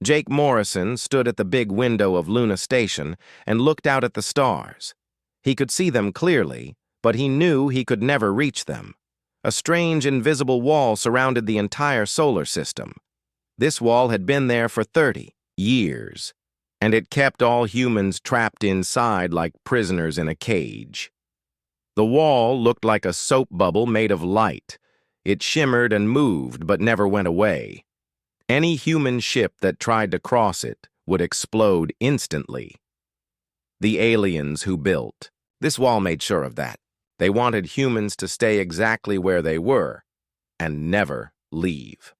Jake Morrison stood at the big window of Luna Station and looked out at the stars. He could see them clearly, but he knew he could never reach them. A strange invisible wall surrounded the entire solar system. This wall had been there for 30 years, and it kept all humans trapped inside like prisoners in a cage. The wall looked like a soap bubble made of light. It shimmered and moved but never went away. Any human ship that tried to cross it would explode instantly. The aliens who built this wall made sure of that. They wanted humans to stay exactly where they were and never leave.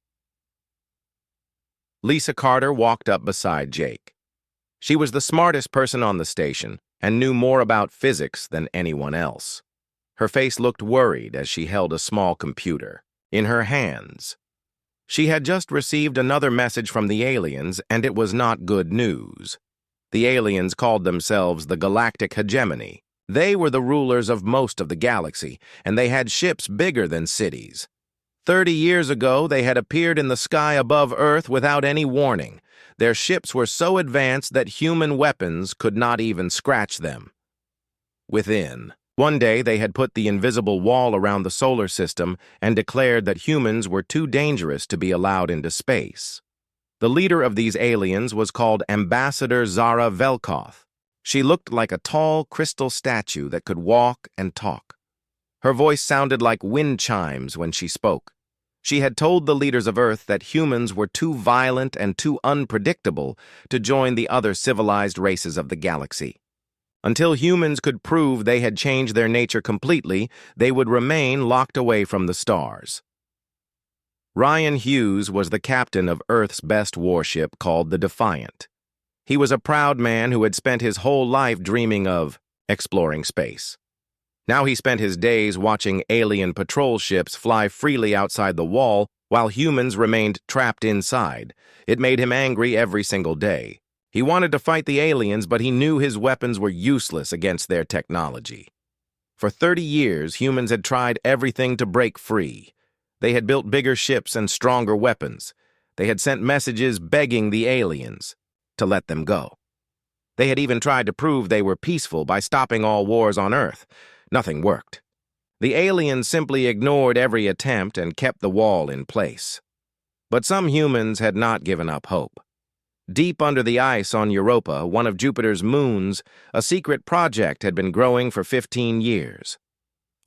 Lisa Carter walked up beside Jake. She was the smartest person on the station and knew more about physics than anyone else. Her face looked worried as she held a small computer in her hands. She had just received another message from the aliens, and it was not good news. The aliens called themselves the Galactic Hegemony. They were the rulers of most of the galaxy, and they had ships bigger than cities. 30 years ago, they had appeared in the sky above Earth without any warning. Their ships were so advanced that human weapons could not even scratch them. One day, they had put the invisible wall around the solar system and declared that humans were too dangerous to be allowed into space. The leader of these aliens was called Ambassador Zara Velkoth. She looked like a tall crystal statue that could walk and talk. Her voice sounded like wind chimes when she spoke. She had told the leaders of Earth that humans were too violent and too unpredictable to join the other civilized races of the galaxy. Until humans could prove they had changed their nature completely, they would remain locked away from the stars. Ryan Hughes was the captain of Earth's best warship called the Defiant. He was a proud man who had spent his whole life dreaming of exploring space. Now he spent his days watching alien patrol ships fly freely outside the wall while humans remained trapped inside. It made him angry every single day. He wanted to fight the aliens, but he knew his weapons were useless against their technology. For 30 years, humans had tried everything to break free. They had built bigger ships and stronger weapons. They had sent messages begging the aliens to let them go. They had even tried to prove they were peaceful by stopping all wars on Earth. Nothing worked. The aliens simply ignored every attempt and kept the wall in place. But some humans had not given up hope. Deep under the ice on Europa, one of Jupiter's moons, a secret project had been growing for 15 years.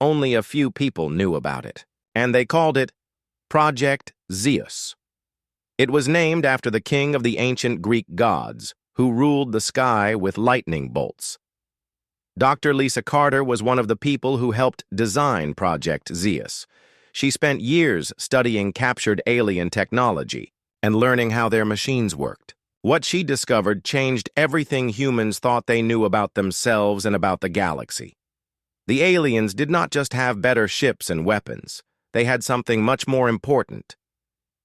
Only a few people knew about it, and they called it Project ZEUS. It was named after the king of the ancient Greek gods, who ruled the sky with lightning bolts. Dr. Lisa Carter was one of the people who helped design Project ZEUS. She spent years studying captured alien technology and learning how their machines worked. What she discovered changed everything humans thought they knew about themselves and about the galaxy. The aliens did not just have better ships and weapons. They had something much more important.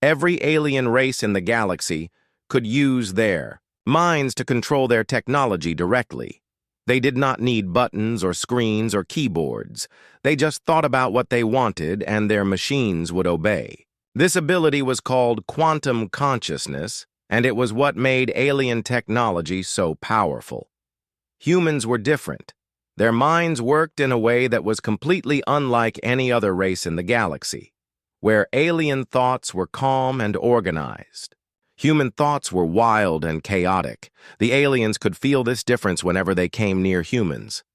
Every alien race in the galaxy could use their minds to control their technology directly. They did not need buttons or screens or keyboards. They just thought about what they wanted and their machines would obey. This ability was called quantum consciousness, and it was what made alien technology so powerful. Humans were different. Their minds worked in a way that was completely unlike any other race in the galaxy, where alien thoughts were calm and organized. Human thoughts were wild and chaotic. The aliens could feel this difference whenever they came near humans.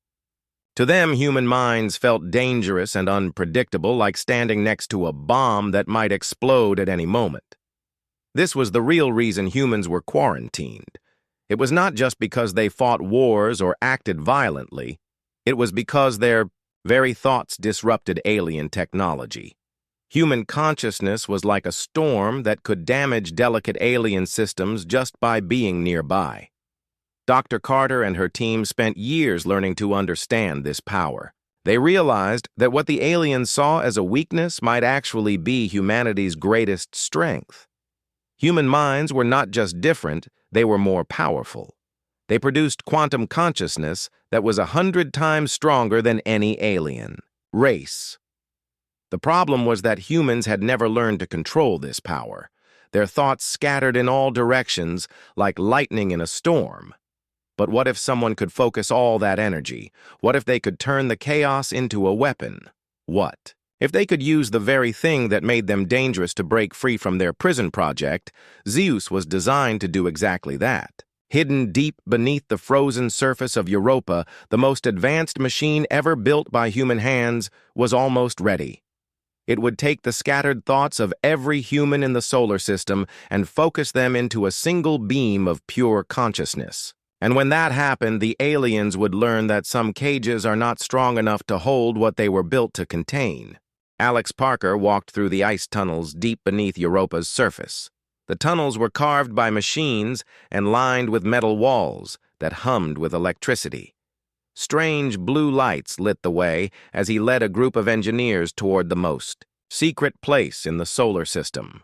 To them, human minds felt dangerous and unpredictable, like standing next to a bomb that might explode at any moment. This was the real reason humans were quarantined. It was not just because they fought wars or acted violently. It was because their very thoughts disrupted alien technology. Human consciousness was like a storm that could damage delicate alien systems just by being nearby. Dr. Carter and her team spent years learning to understand this power. They realized that what the aliens saw as a weakness might actually be humanity's greatest strength. Human minds were not just different, they were more powerful. They produced quantum consciousness that was 100 times stronger than any alien race. The problem was that humans had never learned to control this power. their thoughts scattered in all directions like lightning in a storm. But what if someone could focus all that energy? What if they could turn the chaos into a weapon? What if they could use the very thing that made them dangerous to break free from their prison project? ZEUS was designed to do exactly that. Hidden deep beneath the frozen surface of Europa, the most advanced machine ever built by human hands was almost ready. It would take the scattered thoughts of every human in the solar system and focus them into a single beam of pure consciousness. And when that happened, the aliens would learn that some cages are not strong enough to hold what they were built to contain. Alex Parker walked through the ice tunnels deep beneath Europa's surface. The tunnels were carved by machines and lined with metal walls that hummed with electricity. Strange blue lights lit the way as he led a group of engineers toward the most secret place in the solar system.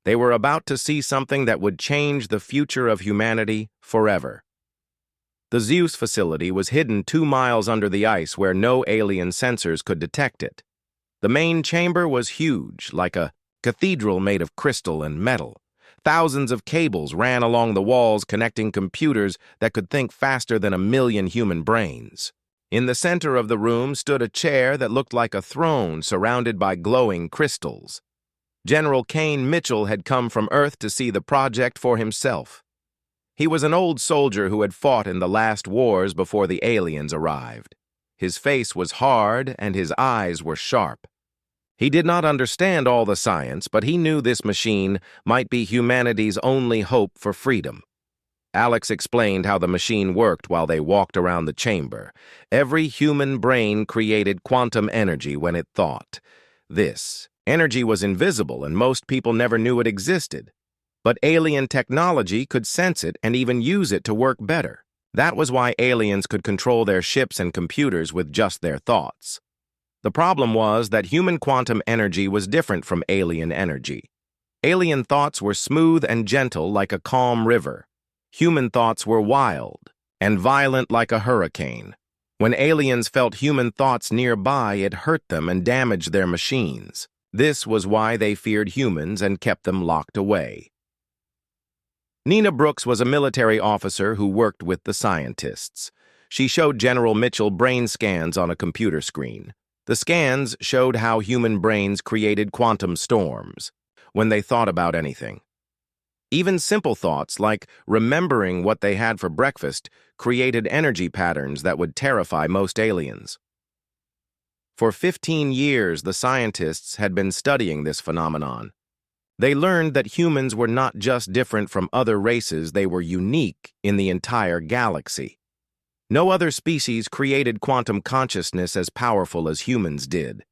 They were about to see something that would change the future of humanity forever. The ZEUS facility was hidden 2 miles under the ice where no alien sensors could detect it. The main chamber was huge, like a cathedral made of crystal and metal. Thousands of cables ran along the walls connecting computers that could think faster than 1,000,000 human brains. In the center of the room stood a chair that looked like a throne surrounded by glowing crystals. General Kane Mitchell had come from Earth to see the project for himself. He was an old soldier who had fought in the last wars before the aliens arrived. His face was hard and his eyes were sharp. He did not understand all the science, but he knew this machine might be humanity's only hope for freedom. Alex explained how the machine worked while they walked around the chamber. Every human brain created quantum energy when it thought. This energy was invisible and most people never knew it existed. But alien technology could sense it and even use it to work better. That was why aliens could control their ships and computers with just their thoughts. The problem was that human quantum energy was different from alien energy. Alien thoughts were smooth and gentle like a calm river. Human thoughts were wild and violent like a hurricane. When aliens felt human thoughts nearby, it hurt them and damaged their machines. This was why they feared humans and kept them locked away. Nina Brooks was a military officer who worked with the scientists. She showed General Mitchell brain scans on a computer screen. The scans showed how human brains created quantum storms when they thought about anything. Even simple thoughts like remembering what they had for breakfast created energy patterns that would terrify most aliens. For 15 years, the scientists had been studying this phenomenon. They learned that humans were not just different from other races, they were unique in the entire galaxy. No other species created quantum consciousness as powerful as humans did.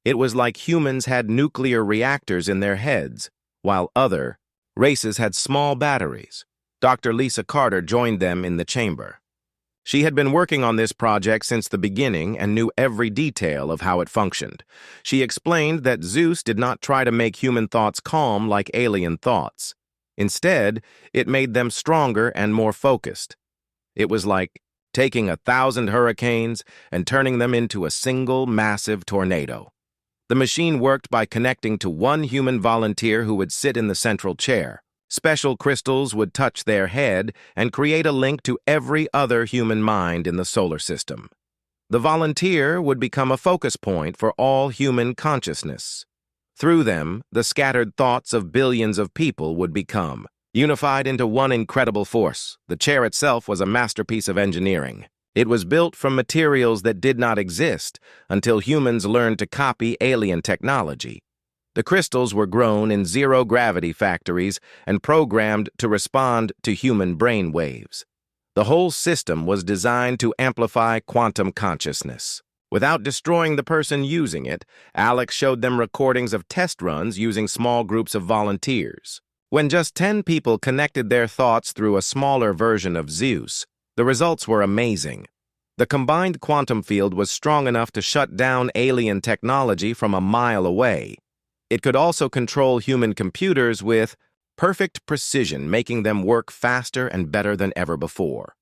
It was like humans had nuclear reactors in their heads, while other races had small batteries. Dr. Lisa Carter joined them in the chamber. She had been working on this project since the beginning and knew every detail of how it functioned. She explained that ZEUS did not try to make human thoughts calm like alien thoughts. Instead, it made them stronger and more focused. It was like taking 1,000 hurricanes and turning them into a single massive tornado. The machine worked by connecting to one human volunteer who would sit in the central chair. Special crystals would touch their head and create a link to every other human mind in the solar system. The volunteer would become a focus point for all human consciousness. Through them, the scattered thoughts of billions of people would become unified into one incredible force. The chair itself was a masterpiece of engineering. It was built from materials that did not exist until humans learned to copy alien technology. The crystals were grown in zero-gravity factories and programmed to respond to human brain waves. The whole system was designed to amplify quantum consciousness. Without destroying the person using it, Alex showed them recordings of test runs using small groups of volunteers. When just 10 people connected their thoughts through a smaller version of ZEUS, the results were amazing. The combined quantum field was strong enough to shut down alien technology from a mile away. It could also control human computers with perfect precision, making them work faster and better than ever before.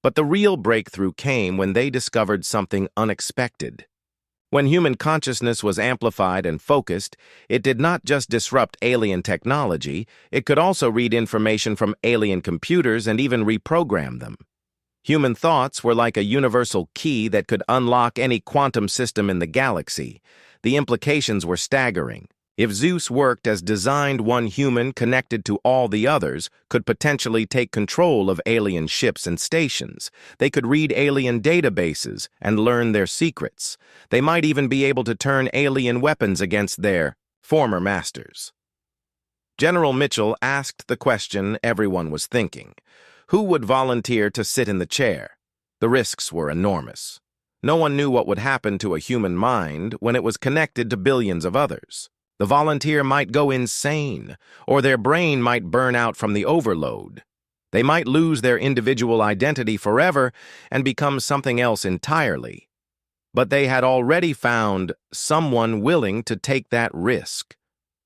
But the real breakthrough came when they discovered something unexpected. When human consciousness was amplified and focused, it did not just disrupt alien technology, it could also read information from alien computers and even reprogram them. Human thoughts were like a universal key that could unlock any quantum system in the galaxy. The implications were staggering. If ZEUS worked as designed, one human connected to all the others could potentially take control of alien ships and stations. They could read alien databases and learn their secrets. They might even be able to turn alien weapons against their former masters. General Mitchell asked the question everyone was thinking. Who would volunteer to sit in the chair? The risks were enormous. No one knew what would happen to a human mind when it was connected to billions of others. The volunteer might go insane, or their brain might burn out from the overload. They might lose their individual identity forever and become something else entirely. But they had already found someone willing to take that risk.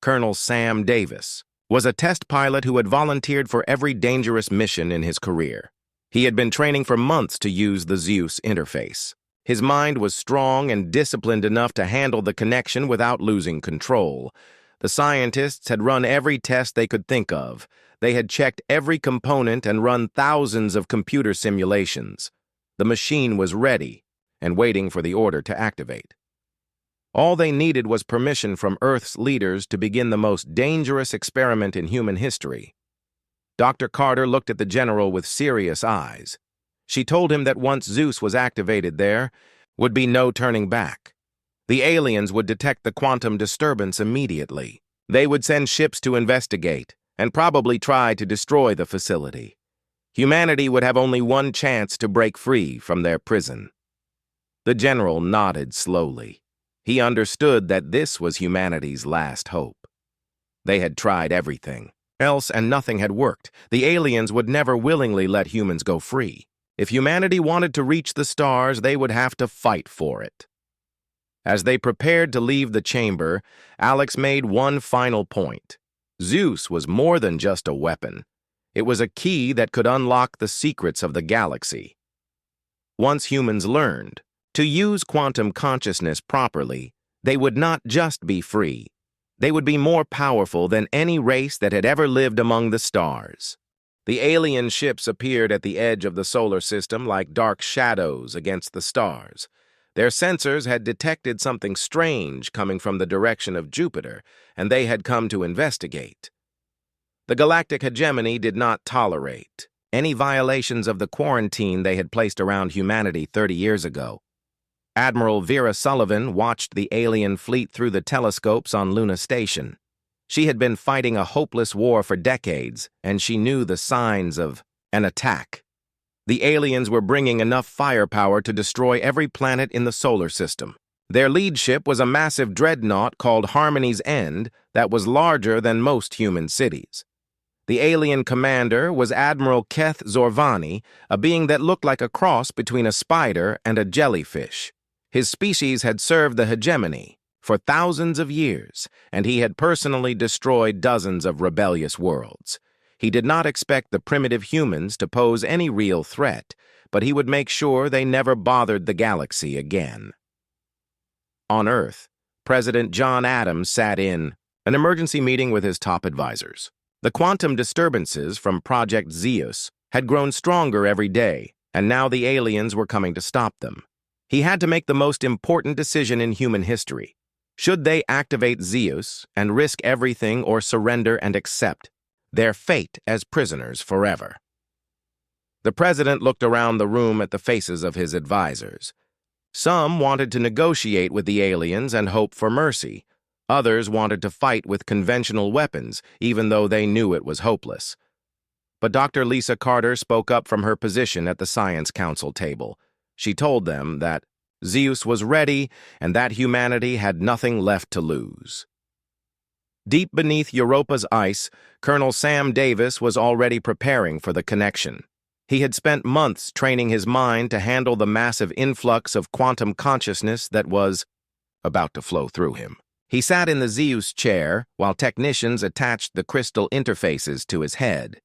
Colonel Sam Davis was a test pilot who had volunteered for every dangerous mission in his career. He had been training for months to use the ZEUS interface. His mind was strong and disciplined enough to handle the connection without losing control. The scientists had run every test they could think of. They had checked every component and run thousands of computer simulations. The machine was ready and waiting for the order to activate. All they needed was permission from Earth's leaders to begin the most dangerous experiment in human history. Dr. Carter looked at the general with serious eyes. She told him that once ZEUS was activated, there would be no turning back. The aliens would detect the quantum disturbance immediately. They would send ships to investigate and probably try to destroy the facility. Humanity would have only one chance to break free from their prison. The general nodded slowly. He understood that this was humanity's last hope. They had tried everything else and nothing had worked. The aliens would never willingly let humans go free. If humanity wanted to reach the stars, they would have to fight for it. As they prepared to leave the chamber, Alex made one final point. ZEUS was more than just a weapon. It was a key that could unlock the secrets of the galaxy. Once humans learned to use quantum consciousness properly, they would not just be free. They would be more powerful than any race that had ever lived among the stars. The alien ships appeared at the edge of the solar system like dark shadows against the stars. Their sensors had detected something strange coming from the direction of Jupiter, and they had come to investigate. The galactic hegemony did not tolerate any violations of the quarantine they had placed around humanity 30 years ago. Admiral Vera Sullivan watched the alien fleet through the telescopes on Luna Station. She had been fighting a hopeless war for decades, and she knew the signs of an attack. The aliens were bringing enough firepower to destroy every planet in the solar system. Their lead ship was a massive dreadnought called Harmony's End that was larger than most human cities. The alien commander was Admiral Keth Zorvani, a being that looked like a cross between a spider and a jellyfish. His species had served the hegemony for thousands of years, and he had personally destroyed dozens of rebellious worlds. He did not expect the primitive humans to pose any real threat, but he would make sure they never bothered the galaxy again. On Earth, President John Adams sat in an emergency meeting with his top advisors. The quantum disturbances from Project ZEUS had grown stronger every day, and now the aliens were coming to stop them. He had to make the most important decision in human history. Should they activate ZEUS and risk everything or surrender and accept their fate as prisoners forever? The president looked around the room at the faces of his advisors. Some wanted to negotiate with the aliens and hope for mercy. Others wanted to fight with conventional weapons, even though they knew it was hopeless. But Dr. Lisa Carter spoke up from her position at the Science Council table. She told them that ZEUS was ready and that humanity had nothing left to lose. Deep beneath Europa's ice, Colonel Sam Davis was already preparing for the connection. He had spent months training his mind to handle the massive influx of quantum consciousness that was about to flow through him. He sat in the ZEUS chair while technicians attached the crystal interfaces to his head.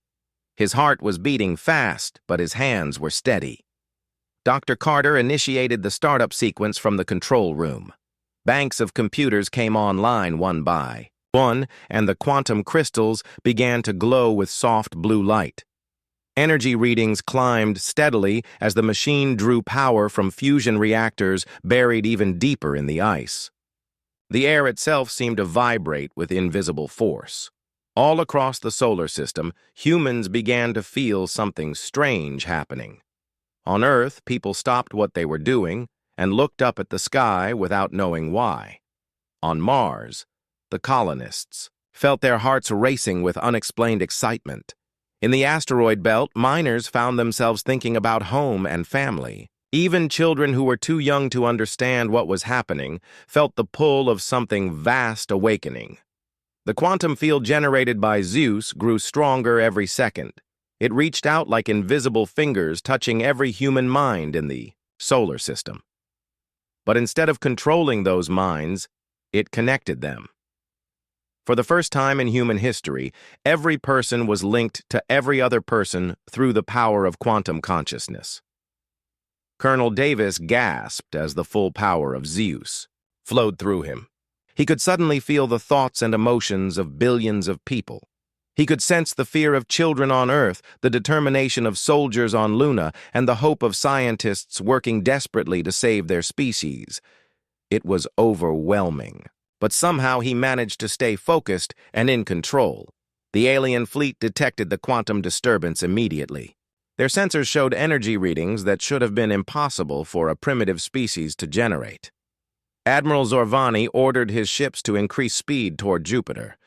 His heart was beating fast, but his hands were steady. Dr. Carter initiated the startup sequence from the control room. Banks of computers came online one by one, and the quantum crystals began to glow with soft blue light. Energy readings climbed steadily as the machine drew power from fusion reactors buried even deeper in the ice. The air itself seemed to vibrate with invisible force. All across the solar system, humans began to feel something strange happening. On Earth, people stopped what they were doing and looked up at the sky without knowing why. On Mars, the colonists felt their hearts racing with unexplained excitement. In the asteroid belt, miners found themselves thinking about home and family. Even children who were too young to understand what was happening felt the pull of something vast awakening. The quantum field generated by ZEUS grew stronger every second. It reached out like invisible fingers, touching every human mind in the solar system. But instead of controlling those minds, it connected them. For the first time in human history, every person was linked to every other person through the power of quantum consciousness. Colonel Davis gasped as the full power of ZEUS flowed through him. He could suddenly feel the thoughts and emotions of billions of people. He could sense the fear of children on Earth, the determination of soldiers on Luna, and the hope of scientists working desperately to save their species. It was overwhelming. But somehow he managed to stay focused and in control. The alien fleet detected the quantum disturbance immediately. Their sensors showed energy readings that should have been impossible for a primitive species to generate. Admiral Zorvani ordered his ships to increase speed toward Jupiter.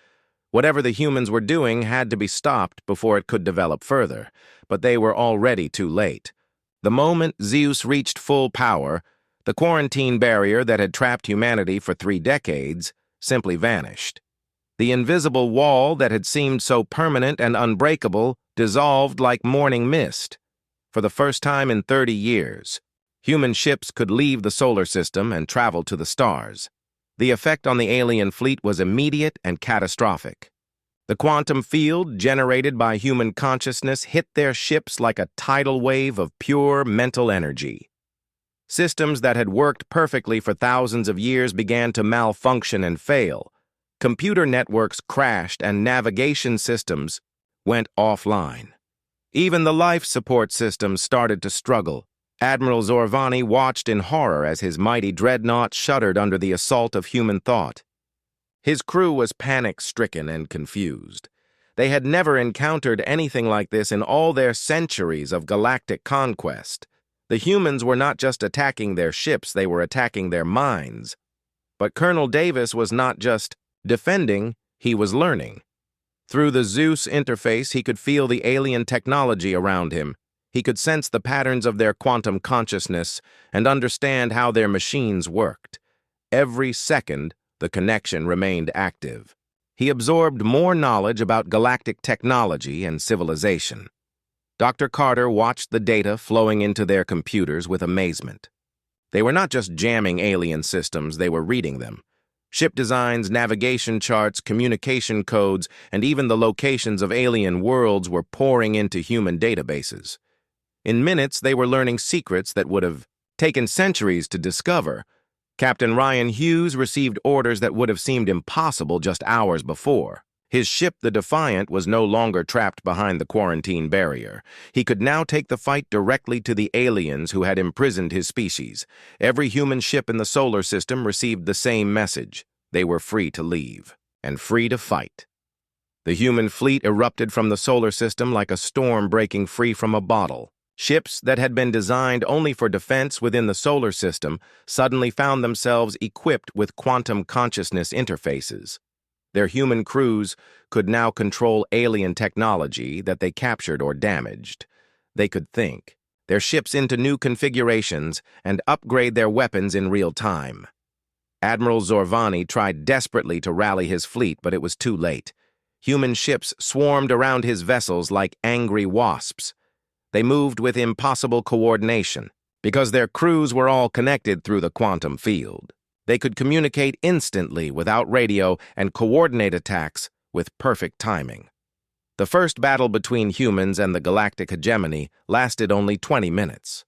Whatever the humans were doing had to be stopped before it could develop further, but they were already too late. The moment ZEUS reached full power, the quarantine barrier that had trapped humanity for 3 decades simply vanished. The invisible wall that had seemed so permanent and unbreakable dissolved like morning mist. For the first time in 30 years, human ships could leave the solar system and travel to the stars. The effect on the alien fleet was immediate and catastrophic. The quantum field generated by human consciousness hit their ships like a tidal wave of pure mental energy. Systems that had worked perfectly for thousands of years began to malfunction and fail. Computer networks crashed and navigation systems went offline. Even the life support systems started to struggle. Admiral Zorvani watched in horror as his mighty dreadnought shuddered under the assault of human thought. His crew was panic-stricken and confused. They had never encountered anything like this in all their centuries of galactic conquest. The humans were not just attacking their ships, they were attacking their minds. But Colonel Davis was not just defending, he was learning. Through the ZEUS interface, he could feel the alien technology around him. He could sense the patterns of their quantum consciousness and understand how their machines worked. Every second, the connection remained active. He absorbed more knowledge about galactic technology and civilization. Dr. Carter watched the data flowing into their computers with amazement. They were not just jamming alien systems, they were reading them. Ship designs, navigation charts, communication codes, and even the locations of alien worlds were pouring into human databases. In minutes, they were learning secrets that would have taken centuries to discover. Captain Ryan Hughes received orders that would have seemed impossible just hours before. His ship, the Defiant, was no longer trapped behind the quarantine barrier. He could now take the fight directly to the aliens who had imprisoned his species. Every human ship in the solar system received the same message. They were free to leave, and free to fight. The human fleet erupted from the solar system like a storm breaking free from a bottle. Ships that had been designed only for defense within the solar system suddenly found themselves equipped with quantum consciousness interfaces. Their human crews could now control alien technology that they captured or damaged. They could think their ships into new configurations and upgrade their weapons in real time. Admiral Zorvani tried desperately to rally his fleet, but it was too late. Human ships swarmed around his vessels like angry wasps. They moved with impossible coordination because their crews were all connected through the quantum field. They could communicate instantly without radio and coordinate attacks with perfect timing. The first battle between humans and the galactic hegemony lasted only 20 minutes.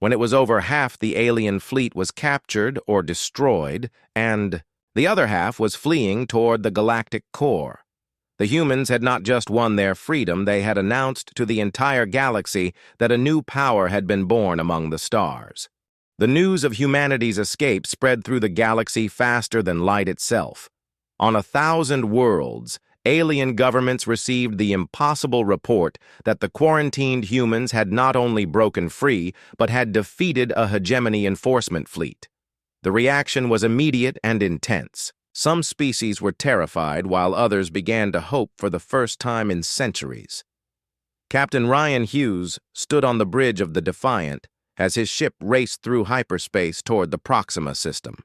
When it was over half, the alien fleet was captured or destroyed, and the other half was fleeing toward the galactic core. The humans had not just won their freedom, they had announced to the entire galaxy that a new power had been born among the stars. The news of humanity's escape spread through the galaxy faster than light itself. On 1,000 worlds, alien governments received the impossible report that the quarantined humans had not only broken free, but had defeated a hegemony enforcement fleet. The reaction was immediate and intense. Some species were terrified, while others began to hope for the first time in centuries. Captain Ryan Hughes stood on the bridge of the Defiant as his ship raced through hyperspace toward the Proxima system.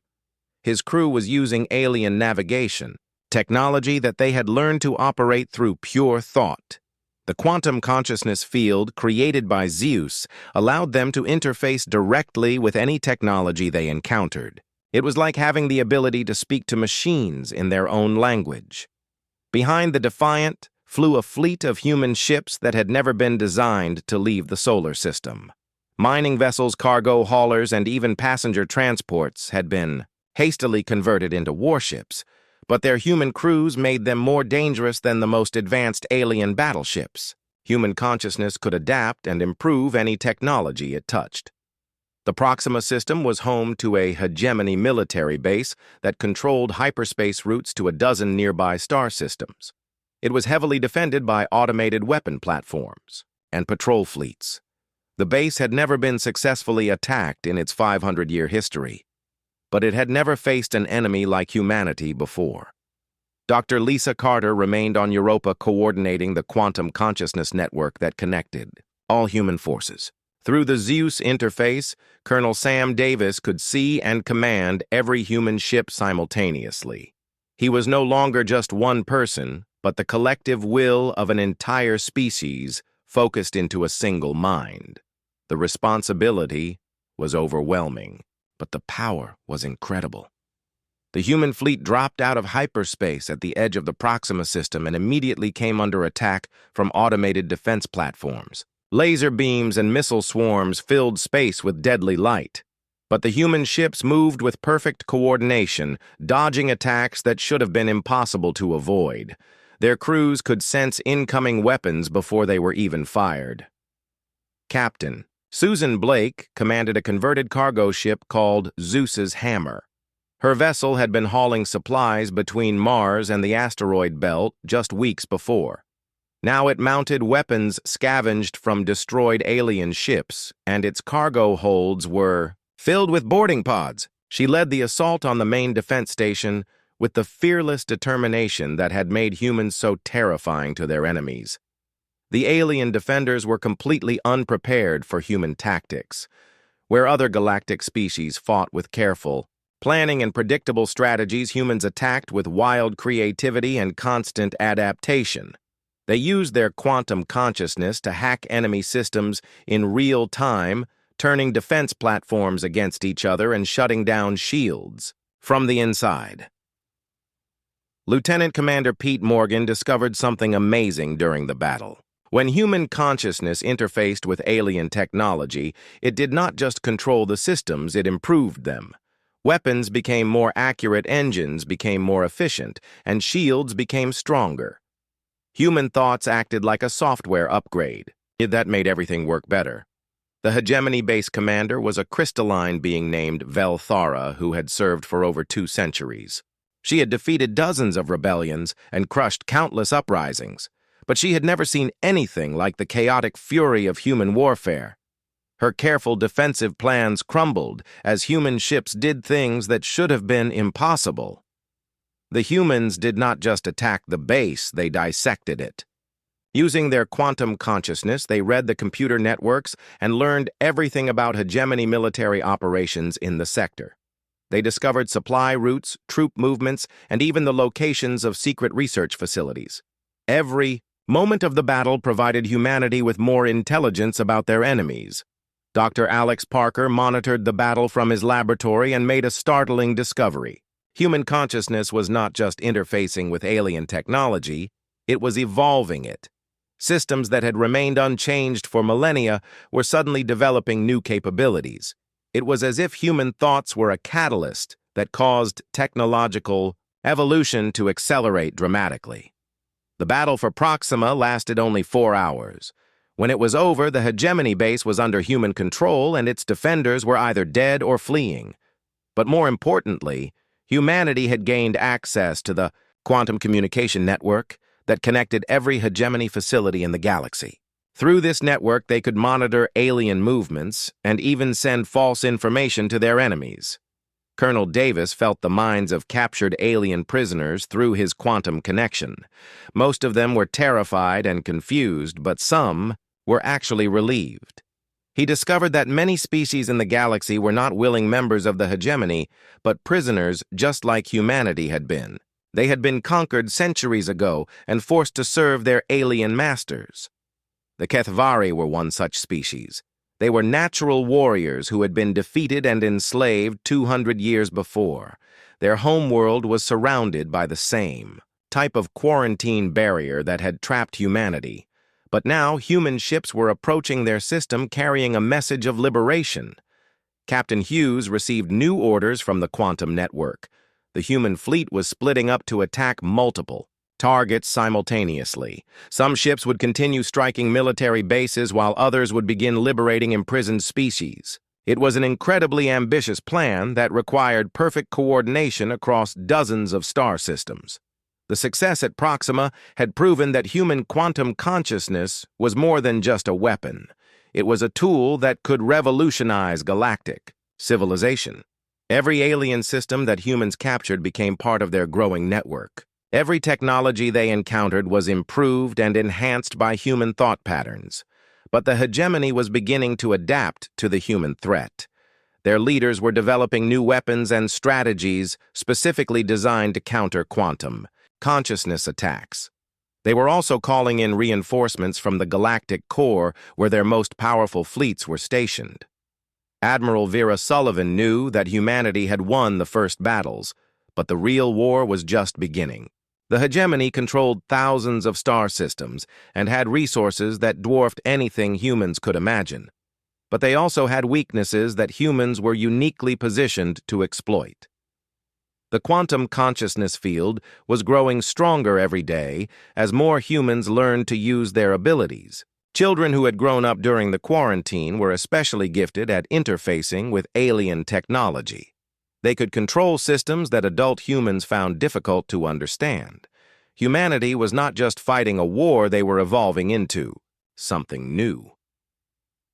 His crew was using alien navigation, technology that they had learned to operate through pure thought. The quantum consciousness field created by ZEUS allowed them to interface directly with any technology they encountered. It was like having the ability to speak to machines in their own language. Behind the Defiant flew a fleet of human ships that had never been designed to leave the solar system. Mining vessels, cargo haulers, and even passenger transports had been hastily converted into warships, but their human crews made them more dangerous than the most advanced alien battleships. Human consciousness could adapt and improve any technology it touched. The Proxima system was home to a hegemony military base that controlled hyperspace routes to a dozen nearby star systems. It was heavily defended by automated weapon platforms and patrol fleets. The base had never been successfully attacked in its 500-year history, but it had never faced an enemy like humanity before. Dr. Lisa Carter remained on Europa coordinating the quantum consciousness network that connected all human forces. Through the ZEUS interface, Colonel Sam Davis could see and command every human ship simultaneously. He was no longer just one person, but the collective will of an entire species focused into a single mind. The responsibility was overwhelming, but the power was incredible. The human fleet dropped out of hyperspace at the edge of the Proxima system and immediately came under attack from automated defense platforms. Laser beams and missile swarms filled space with deadly light. But the human ships moved with perfect coordination, dodging attacks that should have been impossible to avoid. Their crews could sense incoming weapons before they were even fired. Captain Susan Blake commanded a converted cargo ship called ZEUS's Hammer. Her vessel had been hauling supplies between Mars and the asteroid belt just weeks before. Now it mounted weapons scavenged from destroyed alien ships, and its cargo holds were filled with boarding pods. She led the assault on the main defense station with the fearless determination that had made humans so terrifying to their enemies. The alien defenders were completely unprepared for human tactics. Where other galactic species fought with careful planning and predictable strategies, humans attacked with wild creativity and constant adaptation. They used their quantum consciousness to hack enemy systems in real time, turning defense platforms against each other and shutting down shields from the inside. Lieutenant Commander Pete Morgan discovered something amazing during the battle. When human consciousness interfaced with alien technology, it did not just control the systems, it improved them. Weapons became more accurate, engines became more efficient, and shields became stronger. Human thoughts acted like a software upgrade. That made everything work better. The hegemony-based commander was a crystalline being named Velthara, who had served for over 2 centuries. She had defeated dozens of rebellions and crushed countless uprisings, but she had never seen anything like the chaotic fury of human warfare. Her careful defensive plans crumbled as human ships did things that should have been impossible. The humans did not just attack the base, they dissected it. Using their quantum consciousness, they read the computer networks and learned everything about hegemony military operations in the sector. They discovered supply routes, troop movements, and even the locations of secret research facilities. Every moment of the battle provided humanity with more intelligence about their enemies. Dr. Alex Parker monitored the battle from his laboratory and made a startling discovery. Human consciousness was not just interfacing with alien technology, it was evolving it. Systems that had remained unchanged for millennia were suddenly developing new capabilities. It was as if human thoughts were a catalyst that caused technological evolution to accelerate dramatically. The battle for Proxima lasted only 4 hours. When it was over, the hegemony base was under human control and its defenders were either dead or fleeing. But more importantly, humanity had gained access to the quantum communication network that connected every hegemony facility in the galaxy. Through this network, they could monitor alien movements and even send false information to their enemies. Colonel Davis felt the minds of captured alien prisoners through his quantum connection. Most of them were terrified and confused, but some were actually relieved. He discovered that many species in the galaxy were not willing members of the hegemony, but prisoners just like humanity had been. They had been conquered centuries ago and forced to serve their alien masters. The Kethvari were one such species. They were natural warriors who had been defeated and enslaved 200 years before. Their homeworld was surrounded by the same type of quarantine barrier that had trapped humanity. But now human ships were approaching their system carrying a message of liberation. Captain Hughes received new orders from the quantum network. The human fleet was splitting up to attack multiple targets simultaneously. Some ships would continue striking military bases while others would begin liberating imprisoned species. It was an incredibly ambitious plan that required perfect coordination across dozens of star systems. The success at Proxima had proven that human quantum consciousness was more than just a weapon. It was a tool that could revolutionize galactic civilization. Every alien system that humans captured became part of their growing network. Every technology they encountered was improved and enhanced by human thought patterns. But the hegemony was beginning to adapt to the human threat. Their leaders were developing new weapons and strategies specifically designed to counter quantum consciousness attacks. They were also calling in reinforcements from the galactic core where their most powerful fleets were stationed. Admiral Vera Sullivan knew that humanity had won the first battles, but the real war was just beginning. The hegemony controlled thousands of star systems and had resources that dwarfed anything humans could imagine. But they also had weaknesses that humans were uniquely positioned to exploit. The quantum consciousness field was growing stronger every day as more humans learned to use their abilities. Children who had grown up during the quarantine were especially gifted at interfacing with alien technology. They could control systems that adult humans found difficult to understand. Humanity was not just fighting a war, they were evolving into something new.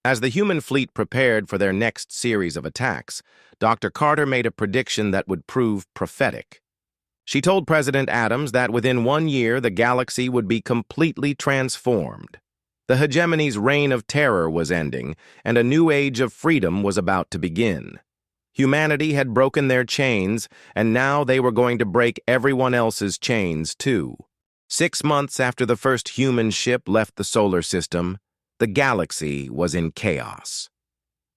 As the human fleet prepared for their next series of attacks, Dr. Carter made a prediction that would prove prophetic. She told President Adams that within 1 year the galaxy would be completely transformed. The hegemony's reign of terror was ending, and a new age of freedom was about to begin. Humanity had broken their chains, and now they were going to break everyone else's chains, too. 6 months after the first human ship left the solar system, the galaxy was in chaos.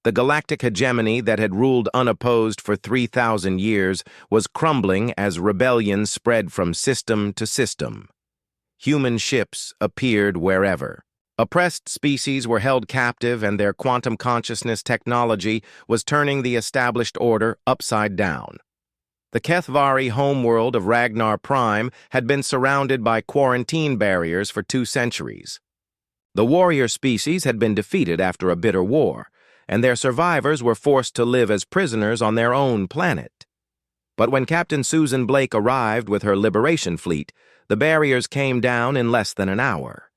The galactic hegemony that had ruled unopposed for 3,000 years was crumbling as rebellion spread from system to system. Human ships appeared wherever. Oppressed species were held captive, and their quantum consciousness technology was turning the established order upside down. The Kethvari homeworld of Ragnar Prime had been surrounded by quarantine barriers for 2 centuries. The warrior species had been defeated after a bitter war, and their survivors were forced to live as prisoners on their own planet. But when Captain Susan Blake arrived with her liberation fleet, the barriers came down in less than an hour.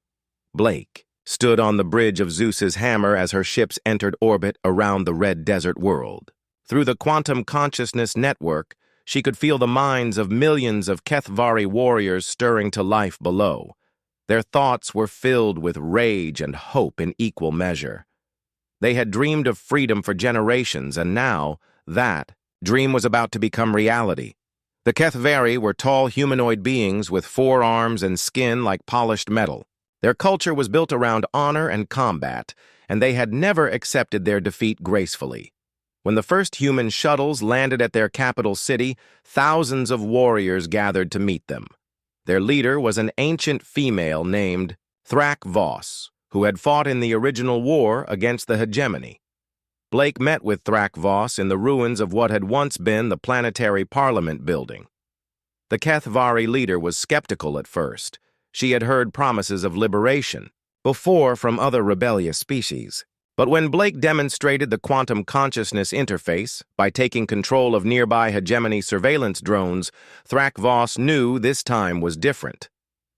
Blake stood on the bridge of ZEUS's hammer as her ships entered orbit around the red desert world. Through the quantum consciousness network, she could feel the minds of millions of Kethvari warriors stirring to life below. Their thoughts were filled with rage and hope in equal measure. They had dreamed of freedom for generations, and now that dream was about to become reality. The Kethvari were tall humanoid beings with 4 arms and skin like polished metal. Their culture was built around honor and combat, and they had never accepted their defeat gracefully. When the first human shuttles landed at their capital city, thousands of warriors gathered to meet them. Their leader was an ancient female named Thrak Voss, who had fought in the original war against the hegemony. Blake met with Thrak Voss in the ruins of what had once been the Planetary Parliament building. The Kethvari leader was skeptical at first. She had heard promises of liberation before from other rebellious species. But when Blake demonstrated the quantum consciousness interface by taking control of nearby hegemony surveillance drones, Thrak Voss knew this time was different.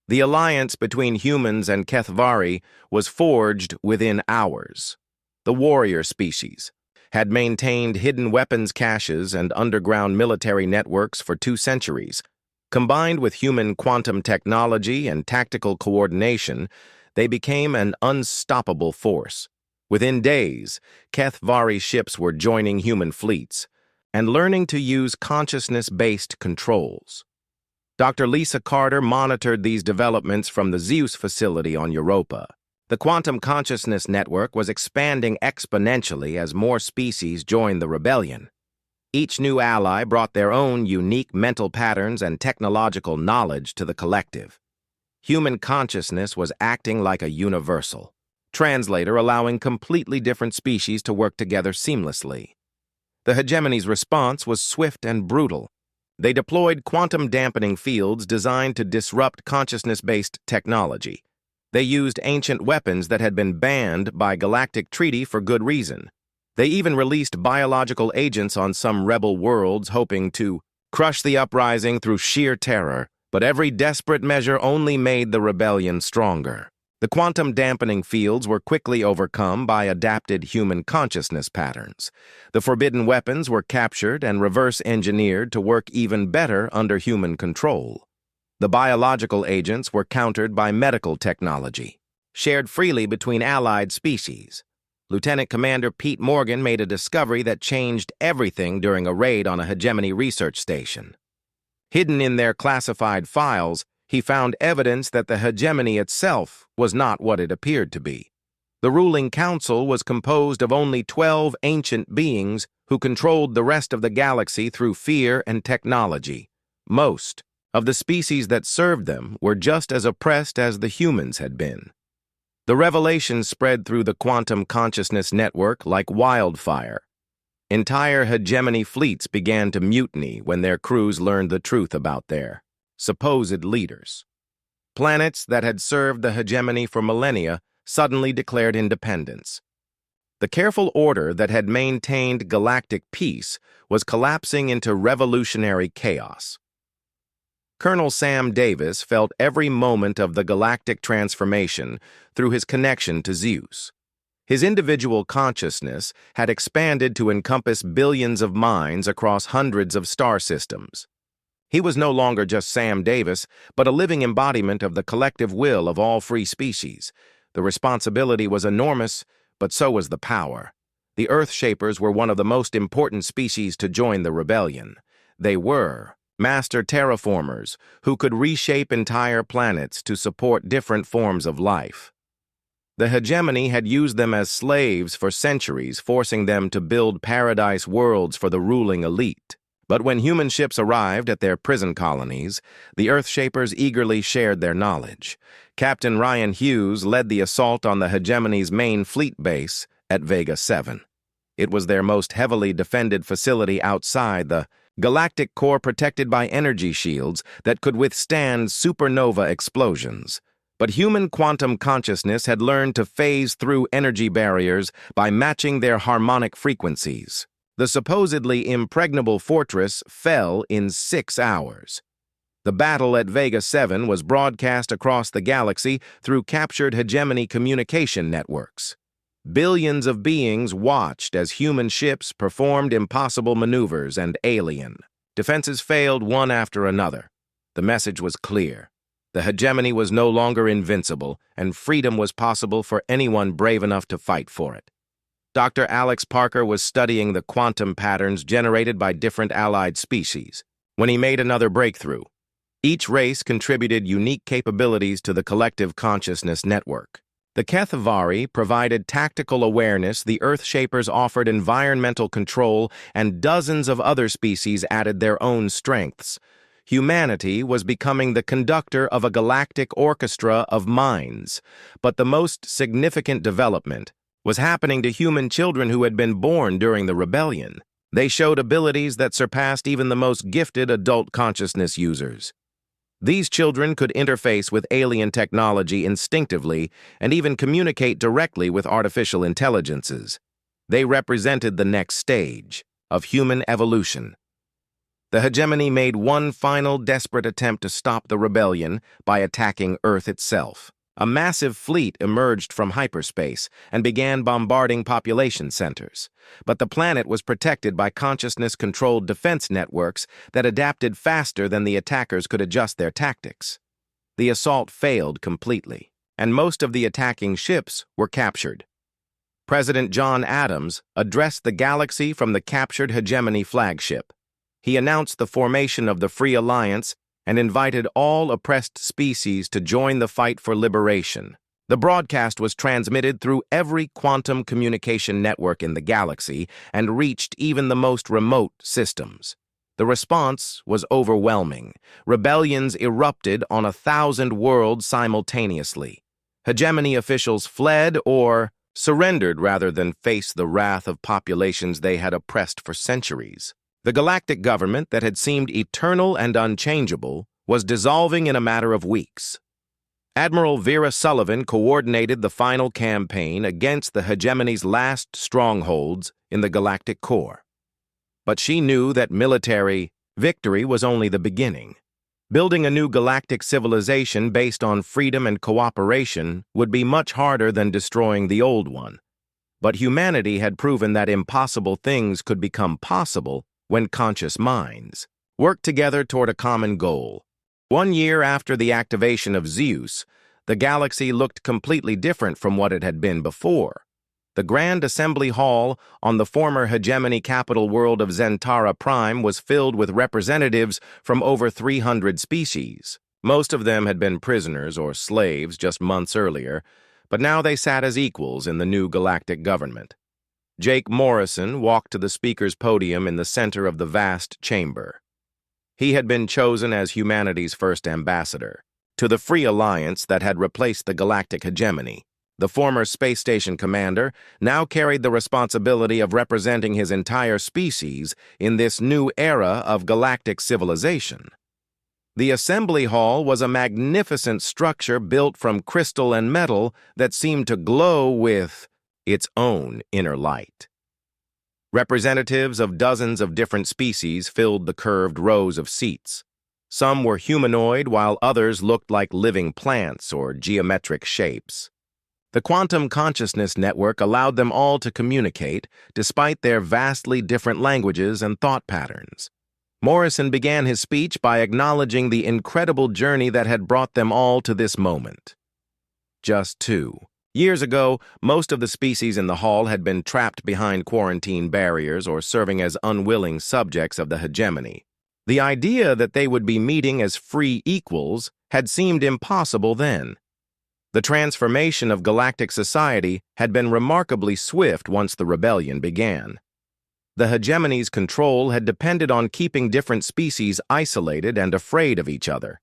The alliance between humans and Kethvari was forged within hours. The warrior species had maintained hidden weapons caches and underground military networks for 2 centuries. Combined with human quantum technology and tactical coordination, they became an unstoppable force. Within days, Kethvari ships were joining human fleets and learning to use consciousness-based controls. Dr. Lisa Carter monitored these developments from the ZEUS facility on Europa. The quantum consciousness network was expanding exponentially as more species joined the rebellion. Each new ally brought their own unique mental patterns and technological knowledge to the collective. Human consciousness was acting like a universal translator, allowing completely different species to work together seamlessly. The hegemony's response was swift and brutal. They deployed quantum dampening fields designed to disrupt consciousness-based technology. They used ancient weapons that had been banned by galactic treaty for good reason. They even released biological agents on some rebel worlds, hoping to crush the uprising through sheer terror, but every desperate measure only made the rebellion stronger. The quantum dampening fields were quickly overcome by adapted human consciousness patterns. The forbidden weapons were captured and reverse-engineered to work even better under human control. The biological agents were countered by medical technology, shared freely between allied species. Lieutenant Commander Pete Morgan made a discovery that changed everything during a raid on a hegemony research station. Hidden in their classified files, he found evidence that the hegemony itself was not what it appeared to be. The ruling council was composed of only 12 ancient beings who controlled the rest of the galaxy through fear and technology. Most of the species that served them were just as oppressed as the humans had been. The revelation spread through the quantum consciousness network like wildfire. Entire hegemony fleets began to mutiny when their crews learned the truth about their supposed leaders. Planets that had served the hegemony for millennia suddenly declared independence. The careful order that had maintained galactic peace was collapsing into revolutionary chaos. Colonel Sam Davis felt every moment of the galactic transformation through his connection to ZEUS. His individual consciousness had expanded to encompass billions of minds across hundreds of star systems. He was no longer just Sam Davis, but a living embodiment of the collective will of all free species. The responsibility was enormous, but so was the power. The Earthshapers were one of the most important species to join the rebellion. They were master terraformers who could reshape entire planets to support different forms of life. The hegemony had used them as slaves for centuries, forcing them to build paradise worlds for the ruling elite. But when human ships arrived at their prison colonies, the Earthshapers eagerly shared their knowledge. Captain Ryan Hughes led the assault on the hegemony's main fleet base at Vega 7. It was their most heavily defended facility outside the galactic core, protected by energy shields that could withstand supernova explosions. But human quantum consciousness had learned to phase through energy barriers by matching their harmonic frequencies. The supposedly impregnable fortress fell in 6 hours. The battle at Vega 7 was broadcast across the galaxy through captured hegemony communication networks. Billions of beings watched as human ships performed impossible maneuvers and alien defenses failed one after another. The message was clear. The hegemony was no longer invincible, and freedom was possible for anyone brave enough to fight for it. Dr. Alex Parker was studying the quantum patterns generated by different allied species when he made another breakthrough. Each race contributed unique capabilities to the collective consciousness network. The Kethvari provided tactical awareness, the Earthshapers offered environmental control, and dozens of other species added their own strengths. Humanity was becoming the conductor of a galactic orchestra of minds, but the most significant development was happening to human children who had been born during the rebellion. They showed abilities that surpassed even the most gifted adult consciousness users. These children could interface with alien technology instinctively and even communicate directly with artificial intelligences. They represented the next stage of human evolution. The hegemony made one final desperate attempt to stop the rebellion by attacking Earth itself. A massive fleet emerged from hyperspace and began bombarding population centers. But the planet was protected by consciousness-controlled defense networks that adapted faster than the attackers could adjust their tactics. The assault failed completely, and most of the attacking ships were captured. President John Adams addressed the galaxy from the captured hegemony flagship. He announced the formation of the Free Alliance and invited all oppressed species to join the fight for liberation. The broadcast was transmitted through every quantum communication network in the galaxy and reached even the most remote systems. The response was overwhelming. Rebellions erupted on 1,000 worlds simultaneously. Hegemony officials fled or surrendered rather than face the wrath of populations they had oppressed for centuries. The galactic government that had seemed eternal and unchangeable was dissolving in a matter of weeks. Admiral Vera Sullivan coordinated the final campaign against the hegemony's last strongholds in the galactic core. But she knew that military victory was only the beginning. Building a new galactic civilization based on freedom and cooperation would be much harder than destroying the old one. But humanity had proven that impossible things could become possible when conscious minds worked together toward a common goal. 1 year after the activation of ZEUS, the galaxy looked completely different from what it had been before. The Grand Assembly Hall on the former hegemony capital world of Zentara Prime was filled with representatives from over 300 species. Most of them had been prisoners or slaves just months earlier, but now they sat as equals in the new galactic government. Jake Morrison walked to the speaker's podium in the center of the vast chamber. He had been chosen as humanity's first ambassador to the Free Alliance that had replaced the galactic hegemony. The former space station commander now carried the responsibility of representing his entire species in this new era of galactic civilization. The assembly hall was a magnificent structure built from crystal and metal that seemed to glow with its own inner light. Representatives of dozens of different species filled the curved rows of seats. Some were humanoid, while others looked like living plants or geometric shapes. The quantum consciousness network allowed them all to communicate, despite their vastly different languages and thought patterns. Morrison began his speech by acknowledging the incredible journey that had brought them all to this moment. Just 2 years ago, most of the species in the hall had been trapped behind quarantine barriers or serving as unwilling subjects of the hegemony. The idea that they would be meeting as free equals had seemed impossible then. The transformation of galactic society had been remarkably swift once the rebellion began. The hegemony's control had depended on keeping different species isolated and afraid of each other.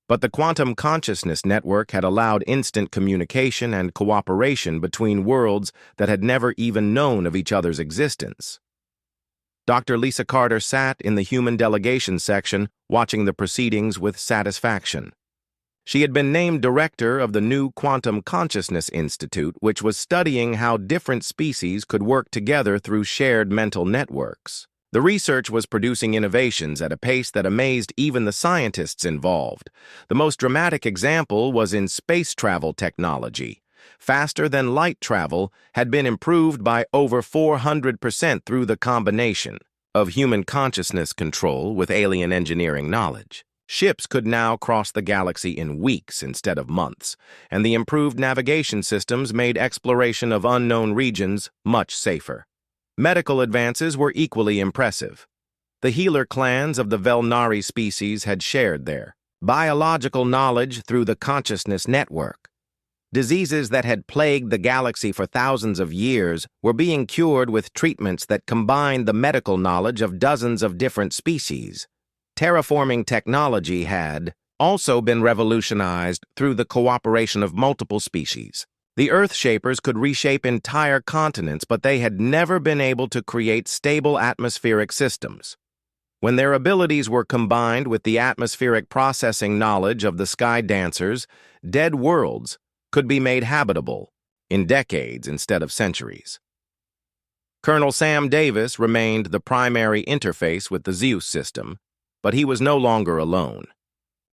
But the quantum consciousness network had allowed instant communication and cooperation between worlds that had never even known of each other's existence. Dr. Lisa Carter sat in the human delegation section, watching the proceedings with satisfaction. She had been named director of the new Quantum Consciousness Institute, which was studying how different species could work together through shared mental networks. The research was producing innovations at a pace that amazed even the scientists involved. The most dramatic example was in space travel technology. Faster than light travel had been improved by over 400% through the combination of human consciousness control with alien engineering knowledge. Ships could now cross the galaxy in weeks instead of months, and the improved navigation systems made exploration of unknown regions much safer. Medical advances were equally impressive. The healer clans of the Velnari species had shared their biological knowledge through the consciousness network. Diseases that had plagued the galaxy for thousands of years were being cured with treatments that combined the medical knowledge of dozens of different species. Terraforming technology had also been revolutionized through the cooperation of multiple species. The Earthshapers could reshape entire continents, but they had never been able to create stable atmospheric systems. When their abilities were combined with the atmospheric processing knowledge of the Sky Dancers, dead worlds could be made habitable in decades instead of centuries. Colonel Sam Davis remained the primary interface with the ZEUS system, but he was no longer alone.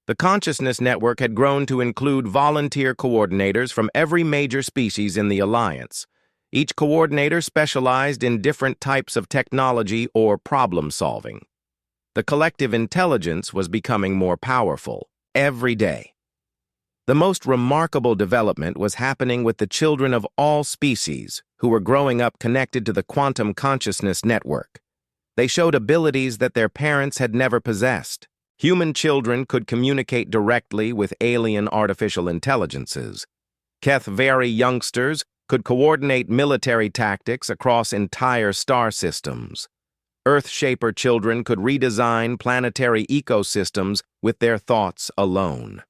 The Consciousness Network had grown to include volunteer coordinators from every major species in the Alliance. Each coordinator specialized in different types of technology or problem-solving. The collective intelligence was becoming more powerful every day. The most remarkable development was happening with the children of all species who were growing up connected to the Quantum Consciousness Network. They showed abilities that their parents had never possessed. Human children could communicate directly with alien artificial intelligences. Kethvari youngsters could coordinate military tactics across entire star systems. Earthshaper children could redesign planetary ecosystems with their thoughts alone.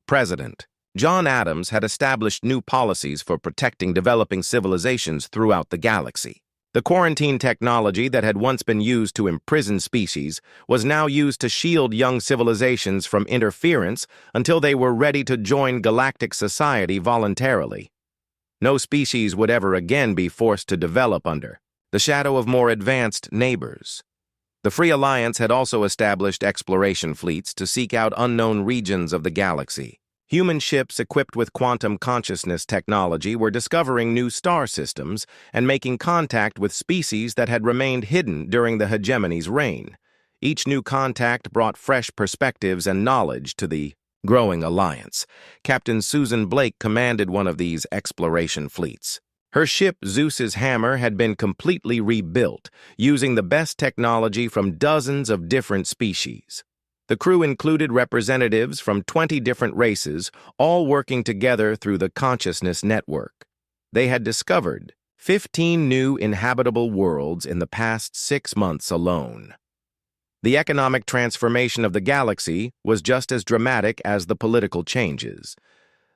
President John Adams had established new policies for protecting developing civilizations throughout the galaxy. The quarantine technology that had once been used to imprison species was now used to shield young civilizations from interference until they were ready to join galactic society voluntarily. No species would ever again be forced to develop under the shadow of more advanced neighbors. The Free Alliance had also established exploration fleets to seek out unknown regions of the galaxy. Human ships equipped with quantum consciousness technology were discovering new star systems and making contact with species that had remained hidden during the hegemony's reign. Each new contact brought fresh perspectives and knowledge to the growing alliance. Captain Susan Blake commanded one of these exploration fleets. Her ship, Zeus's Hammer, had been completely rebuilt, using the best technology from dozens of different species. The crew included representatives from 20 different races, all working together through the Consciousness Network. They had discovered 15 new inhabitable worlds in the past 6 months alone. The economic transformation of the galaxy was just as dramatic as the political changes.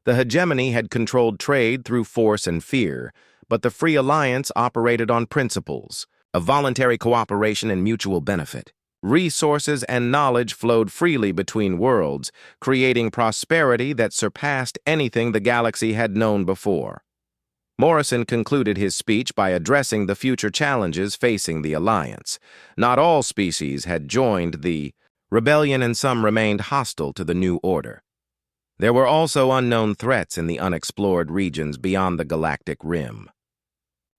The hegemony had controlled trade through force and fear, but the Free Alliance operated on principles of voluntary cooperation and mutual benefit. Resources and knowledge flowed freely between worlds, creating prosperity that surpassed anything the galaxy had known before. Morrison concluded his speech by addressing the future challenges facing the Alliance. Not all species had joined the rebellion, and some remained hostile to the new order. There were also unknown threats in the unexplored regions beyond the galactic rim.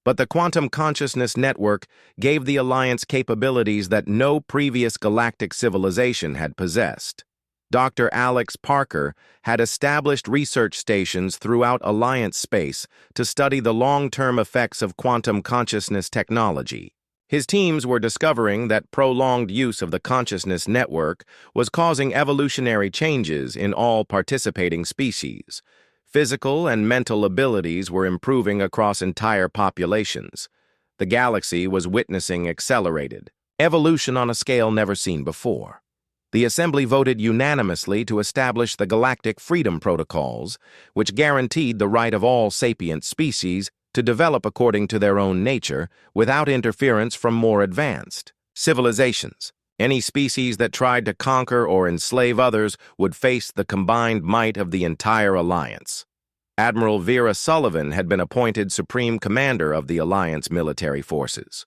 But the Quantum Consciousness Network gave the Alliance capabilities that no previous galactic civilization had possessed. Dr. Alex Parker had established research stations throughout Alliance space to study the long-term effects of quantum consciousness technology. His teams were discovering that prolonged use of the consciousness network was causing evolutionary changes in all participating species. Physical and mental abilities were improving across entire populations. The galaxy was witnessing accelerated evolution on a scale never seen before. The Assembly voted unanimously to establish the Galactic Freedom Protocols, which guaranteed the right of all sapient species to develop according to their own nature without interference from more advanced civilizations. Any species that tried to conquer or enslave others would face the combined might of the entire Alliance. Admiral Vera Sullivan had been appointed Supreme Commander of the Alliance military forces.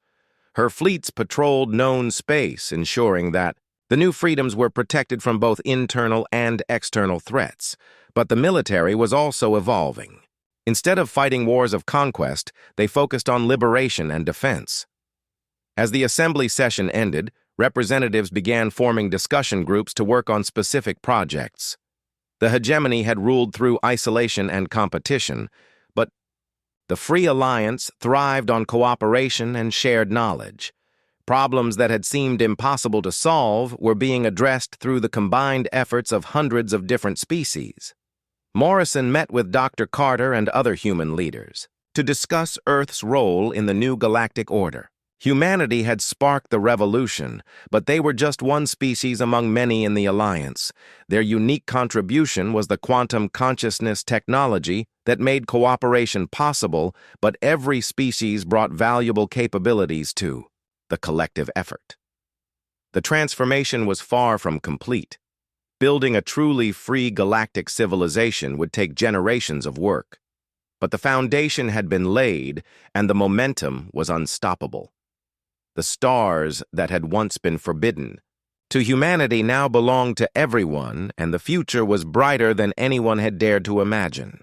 Her fleets patrolled known space, ensuring that the new freedoms were protected from both internal and external threats. But the military was also evolving. Instead of fighting wars of conquest, they focused on liberation and defense. As the Assembly session ended, representatives began forming discussion groups to work on specific projects. The hegemony had ruled through isolation and competition, but the Free Alliance thrived on cooperation and shared knowledge. Problems that had seemed impossible to solve were being addressed through the combined efforts of hundreds of different species. Morrison met with Dr. Carter and other human leaders to discuss Earth's role in the new galactic order. Humanity had sparked the revolution, but they were just one species among many in the Alliance. Their unique contribution was the quantum consciousness technology that made cooperation possible, but every species brought valuable capabilities to the collective effort. The transformation was far from complete. Building a truly free galactic civilization would take generations of work. But the foundation had been laid, and the momentum was unstoppable. The stars that had once been forbidden to humanity now belonged to everyone, and the future was brighter than anyone had dared to imagine.